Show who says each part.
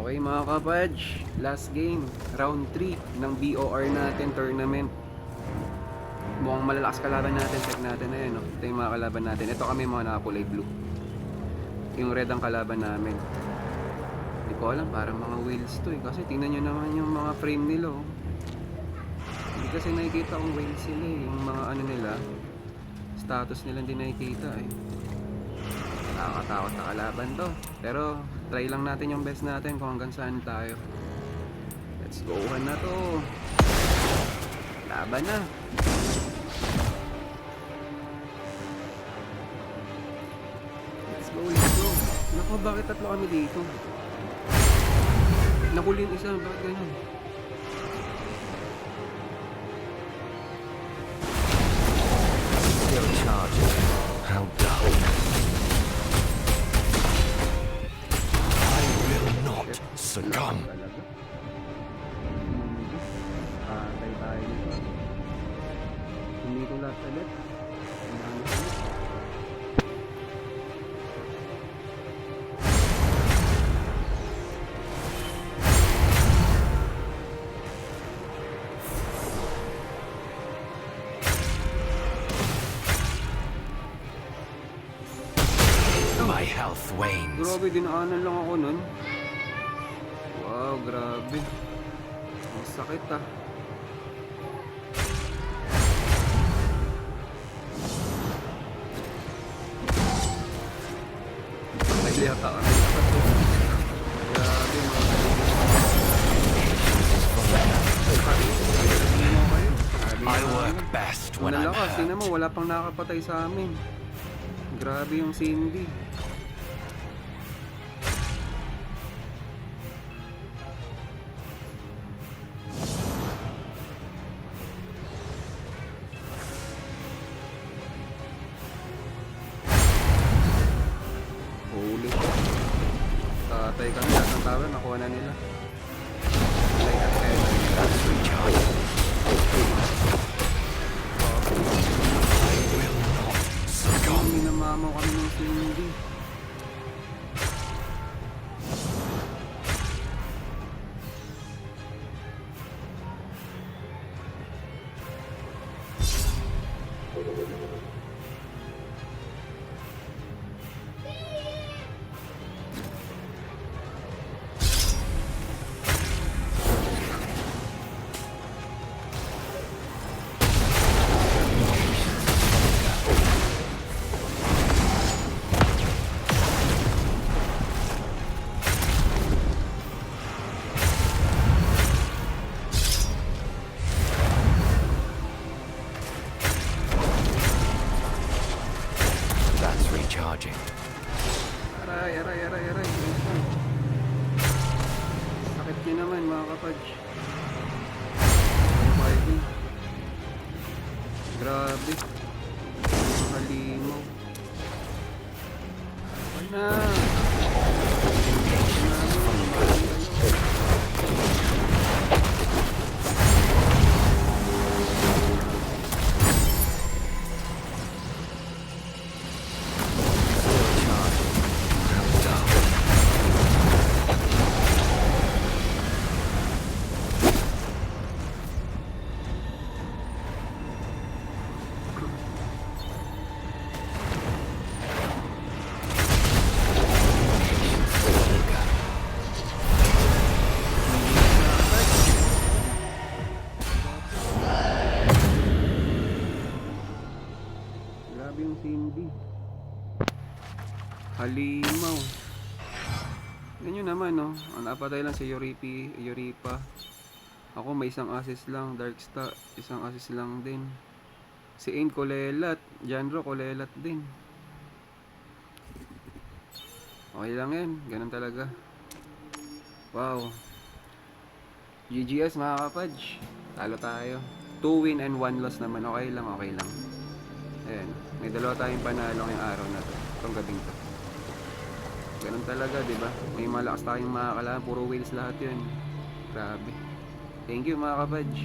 Speaker 1: Okay mga kapadge, last game, round 3 ng BOR natin tournament. Mukhang malalakas kalaban natin, check natin na yun. No? Ito yung mga kalaban natin. Ito kami mga nakakulay blue. Yung red ang kalaban namin. Hindi ko alam, parang mga whales to eh. Kasi tingnan nyo naman yung mga frame nila oh. Hindi kasi nakikita kung whales sila eh. Yung mga ano nila, status nila hindi nakikita eh. Nakakatakot na kalaban to. Pero try lang natin yung best natin kung hanggang saan tayo. Let's go na to. Laban na. Let's go. Naku, bakit tatlo kami dito? Nakuli yung isa, bakit ganun?
Speaker 2: Still charging. How dull. I will not succumb.
Speaker 1: Patay tayo nito. Hindi ko last ulit.
Speaker 2: My health wanes.
Speaker 1: Grabe, dinaanan lang ako nun. Wow, grabe. Ang sakit ah. May liyata kami. Grabe mga
Speaker 2: I work best when I'm
Speaker 1: nalakas, tingnan
Speaker 2: hurt.
Speaker 1: mo, wala pang nakapatay sa amin. Grabe yung Cindy. Holy. Tatay kami lahat ng tower, nakuha na nila.
Speaker 2: That's recharging. I will not succumb.
Speaker 1: Minamamaw kami ng Cindy.
Speaker 2: That's recharging.
Speaker 1: Aray. Sakit nyo naman mga kapadj. Grabe. Halimaw. Ay na. Grabe yung Cindy. Halimaw. Ganyan naman no. Ang napatay lang si Yuripa. Ako may isang assist lang. Darkstar, isang assist lang din. Si Ain Kolelat. Janro Kolelat din. Okay lang yan. Ganun talaga. Wow. GGS mga kapadj. Talo tayo. 2 win and 1 loss naman. Okay lang. Ayan. May dalawa tayong panalo ngayong araw na to. Itong gabing to. Ganun talaga, di ba? May malakas tayong mga kalaban. Puro whales lahat yun. Grabe. Thank you mga kapadj.